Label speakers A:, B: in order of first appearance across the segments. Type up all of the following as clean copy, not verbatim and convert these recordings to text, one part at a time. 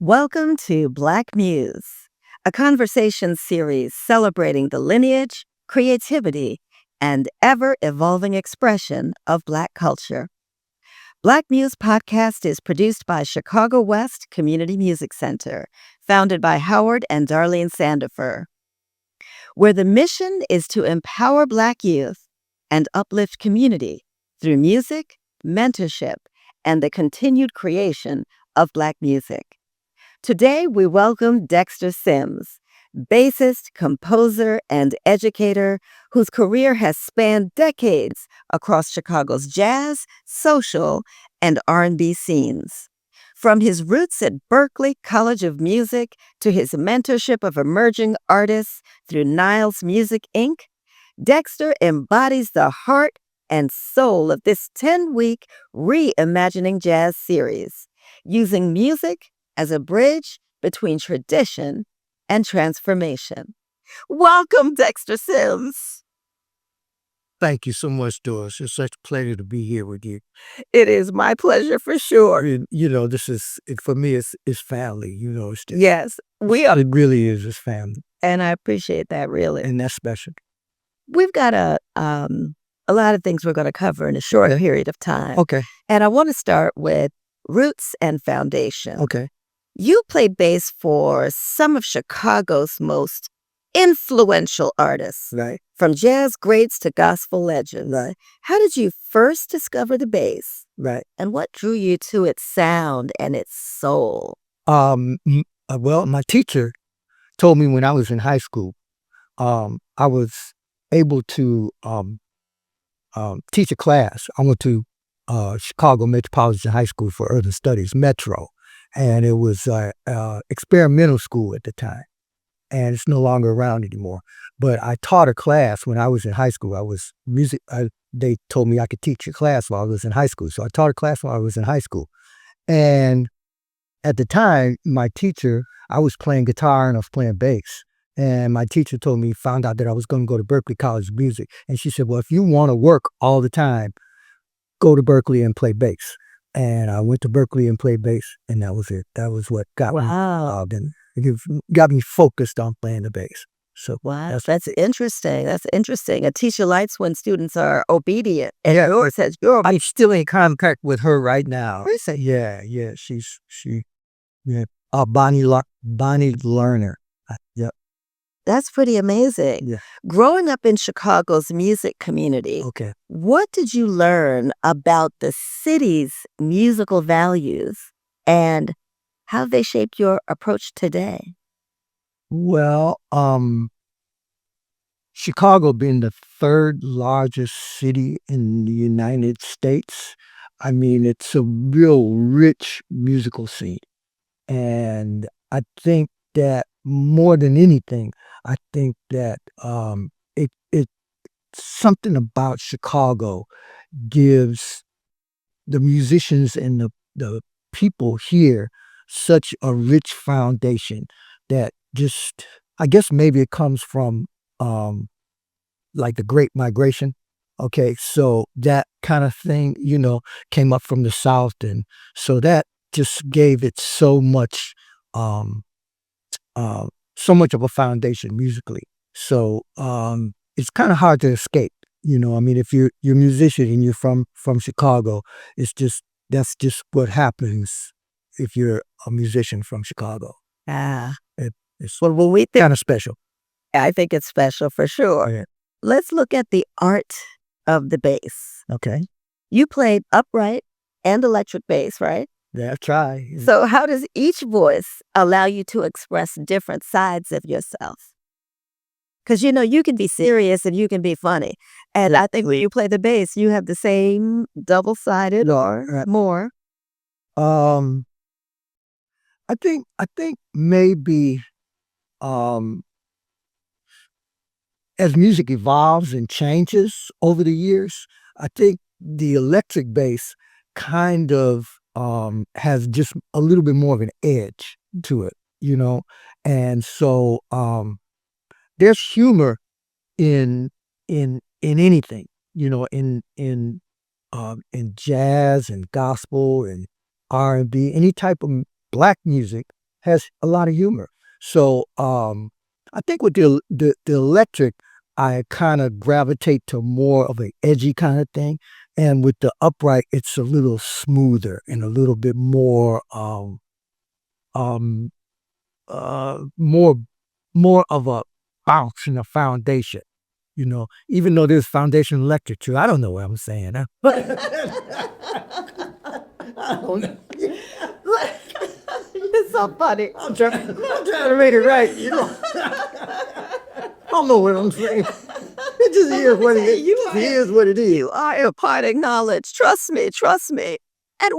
A: Welcome to Black Muse, a conversation series celebrating the lineage, creativity, and ever evolving expression of Black culture. Black Muse podcast is produced by Chicago West Community Music Center, founded by Howard and Darlene Sandifer, where the mission is to empower Black youth and uplift community through music, mentorship, and the continued creation of Black music. Today, we welcome Dexter Sims, bassist, composer, and educator whose career has spanned decades across Chicago's jazz, social, and R&B scenes. From his roots at Berklee College of Music to his mentorship of emerging artists through Niles Music Inc., Dexter embodies the heart and soul of this 10-week Reimagining Jazz series, using music as a bridge between tradition and transformation. Welcome, Dexter Sims.
B: Thank you so much, Doris. It's such a pleasure to be here with you.
A: It is my pleasure for sure.
B: This is, for me, it's family, It's just,
A: Yes, we are.
B: It really is, it's family.
A: And I appreciate that, really.
B: And that's special.
A: We've got a lot of things we're going to cover in a short period of time.
B: Okay.
A: And I want to start with roots and foundation.
B: Okay.
A: You play bass for some of Chicago's most influential artists,
B: Right.
A: From jazz greats to gospel legends.
B: Right.
A: How did you first discover the bass?
B: Right.
A: And what drew you to its sound and its soul?
B: Well, my teacher told me when I was in high school, I was able to teach a class. I went to Chicago Metropolitan High School for Urban Studies, Metro. And it was experimental school at the time. And it's no longer around anymore. But I taught a class when I was in high school. They told me I could teach a class while I was in high school. So I taught a class while I was in high school. And at the time, my teacher, I was playing guitar and I was playing bass. And my teacher found out that I was going to go to Berklee College of Music. And she said, well, if you want to work all the time, go to Berklee and play bass. And I went to Berklee and played bass, and that was it. That was what got me. It got me focused on playing the bass. So
A: wow, that's interesting. That's interesting. A teacher likes when students are obedient. And yours says you're.
B: I'm still in contact with her right now. Yeah. She's Bonnie Lerner. Yep.
A: That's pretty amazing.
B: Yeah.
A: Growing up in Chicago's music community,
B: Okay.
A: What did you learn about the city's musical values and how they shaped your approach today?
B: Well, Chicago being the third largest city in the United States, I mean, it's a real rich musical scene. And I think that more than anything, I think that it something about Chicago gives the musicians and the people here such a rich foundation that just, I guess maybe it comes from like the Great Migration. Okay, so that kind of thing, came up from the South. And so that just gave it so much of a foundation musically. So it's kind of hard to escape. I mean, if you're a musician and you're from Chicago, that's just what happens if you're a musician from Chicago. It's
A: Well, we think
B: kind of special.
A: I think it's special for sure.
B: Okay.
A: Let's look at the art of the bass.
B: Okay.
A: You played upright and electric bass, right?
B: Yeah, try.
A: So how does each voice allow you to express different sides of yourself? Because, you can be serious and you can be funny. And I think when you play the bass, you have the same double-sided or more.
B: I think maybe as music evolves and changes over the years, I think the electric bass kind of has just a little bit more of an edge to it, and so there's humor in anything, in jazz and gospel and R&B, any type of Black music has a lot of humor. So I think with the electric, I kind of gravitate to more of an edgy kind of thing, and with the upright, it's a little smoother and a little bit more um more of a bounce and a foundation. Even though there's foundation electric too. I don't know what I'm saying. Huh? I don't know.
A: It's so funny.
B: I'm trying to make it right. I don't know what I'm saying. It just is what it is. It is what it is.
A: You are imparting knowledge. Trust me, trust me. And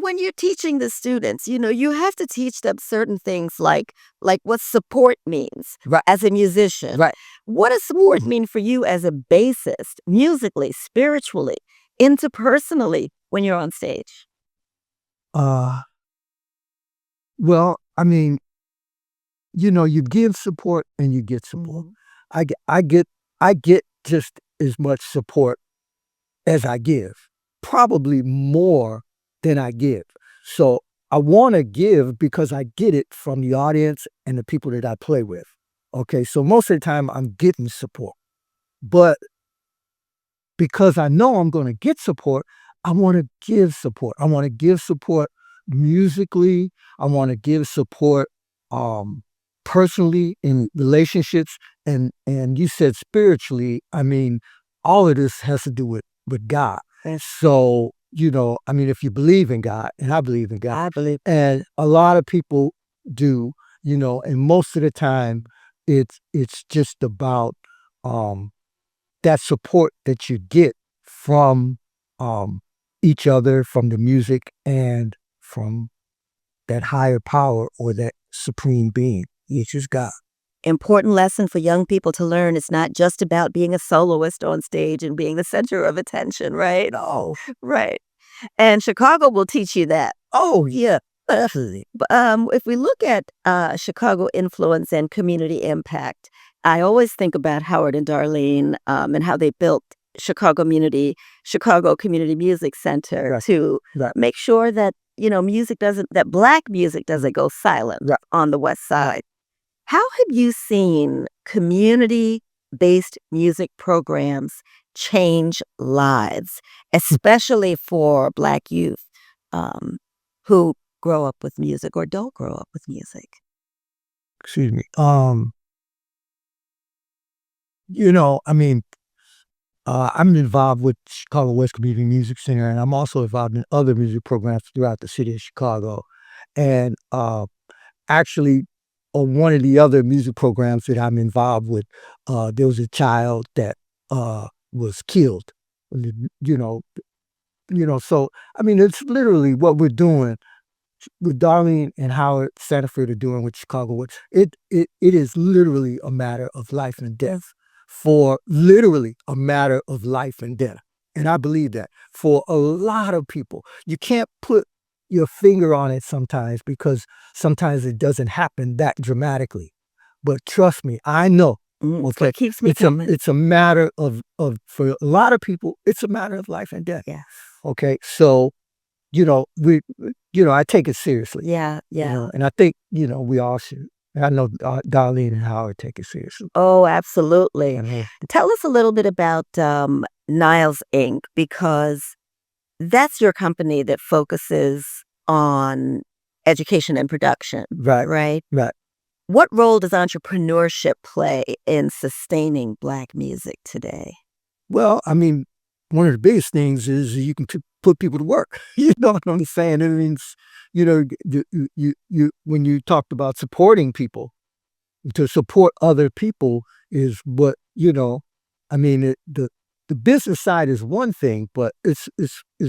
A: when you're teaching the students, you have to teach them certain things like what support means
B: Right.
A: as a musician.
B: Right.
A: What does support mean for you as a bassist, musically, spiritually, interpersonally when you're on stage?
B: Well, I mean, you give support and you get support.
A: Mhm.
B: I get just as much support as I give, probably more than I give. So I want to give because I get it from the audience and the people that I play with. Okay, so most of the time I'm getting support, but because I know I'm going to get support, I want to give support. I want to give support musically. I want to give support personally in relationships, and you said spiritually. I mean, all of this has to do with God.
A: Yes.
B: So I mean, if you believe in God, and I believe in God,
A: I believe.
B: and a lot of people do, and most of the time, it's just about that support that you get from each other, from the music, and from that higher power or that supreme being, which is God.
A: Important lesson for young people to learn. It's not just about being a soloist on stage and being the center of attention, right?
B: No.
A: Right. And Chicago will teach you that.
B: Oh, yeah, definitely.
A: But if we look at Chicago influence and community impact, I always think about Howard and Darlene and how they built Chicago Community Music Center
B: Right.
A: to
B: Right.
A: make sure that that Black music doesn't go silent
B: Right.
A: on the West Side. How have you seen community-based music programs change lives, especially for Black youth who grow up with music or don't grow up with music?
B: Excuse me. I mean, I'm involved with Chicago West Community Music Center, and I'm also involved in other music programs throughout the city of Chicago. And actually, on one of the other music programs that I'm involved with, there was a child that was killed. You know, So I mean, it's literally what we're doing. What Darlene and Howard Sandifer are doing with Chicago. It is literally a matter of life and death. For literally a matter of life and death. And I believe that for a lot of people, you can't put your finger on it sometimes because sometimes it doesn't happen that dramatically. But trust me, I know.
A: It's what keeps me coming.
B: It's a matter of for a lot of people, it's a matter of life and death.
A: Yes.
B: Okay, so I take it seriously.
A: Yeah, yeah.
B: And I think we all should. I know Darlene and Howard take it seriously.
A: Oh, absolutely.
B: Mhm.
A: Tell us a little bit about Niles Inc., because that's your company that focuses on education and production,
B: Right.
A: right?
B: Right.
A: What role does entrepreneurship play in sustaining Black music today?
B: Well, I mean, one of the biggest things is you can put people to work. You know what I'm saying? It means, when you talked about supporting people, to support other people is what, I mean, the business side is one thing, but it's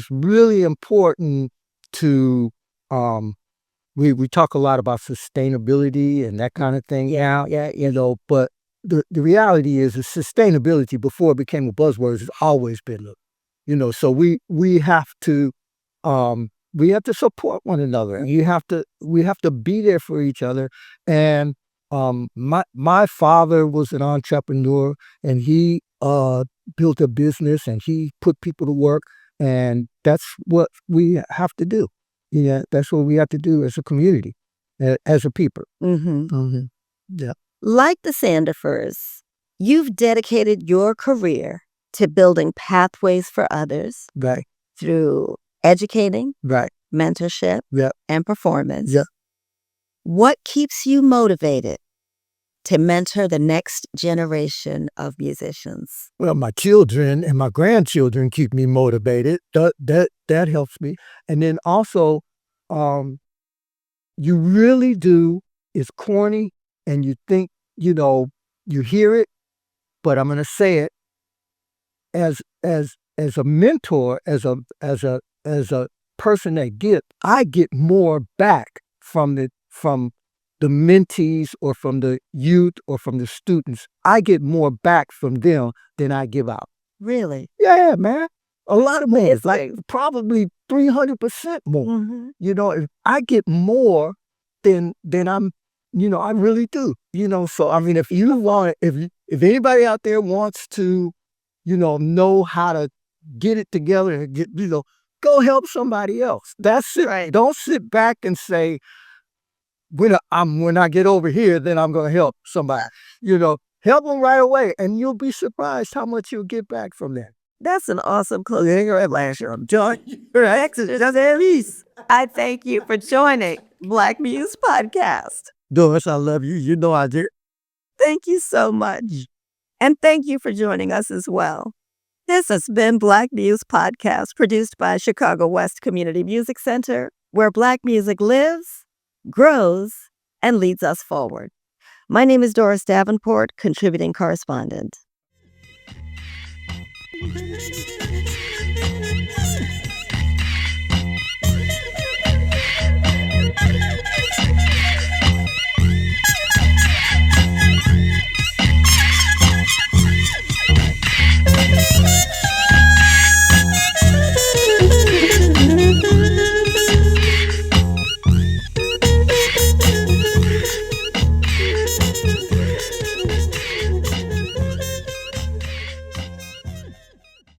B: really important to, we talk a lot about sustainability and that kind of thing.
A: Yeah.
B: But the reality is sustainability before it became a buzzword has always been, so we have to support one another, and we have to be there for each other. And my father was an entrepreneur, and he built a business, and he put people to work, and that's what we have to do. Yeah, that's what we have to do as a community. as a people.
A: Mm-hmm.
B: Yeah.
A: Like the Sandifers, you've dedicated your career to building pathways for others
B: Right.
A: through educating,
B: Right.
A: mentorship,
B: Yeah.
A: and performance.
B: Yeah.
A: What keeps you motivated to mentor the next generation of musicians?
B: Well, my children and my grandchildren keep me motivated. That helps me. And then also, you really do. It's corny, and you think you hear it, but I'm going to say it as a mentor, as a person I get more back from the mentees or from the youth or from the students. I get more back from them than I give out.
A: Really?
B: Yeah, man. A lot of more. It's like
A: Amazing.
B: probably 300% more.
A: Mm-hmm.
B: If I get more than I'm, I really do. So I mean, if you want, if anybody out there wants to, know how to get it together and go help somebody else. That's it.
A: Right.
B: Don't sit back and say, when I get over here, then I'm going to help somebody. Help them right away, and you'll be surprised how much you'll get back from that.
A: That's an awesome closing. I'm John. I thank you for joining Black Muse Podcast.
B: Doris, I love you. You know I do.
A: Thank you so much. And thank you for joining us as well. This has been Black Muse Podcast, produced by Chicago West Community Music Center, where Black music lives, grows, and leads us forward. My name is Doris Davenport, contributing correspondent.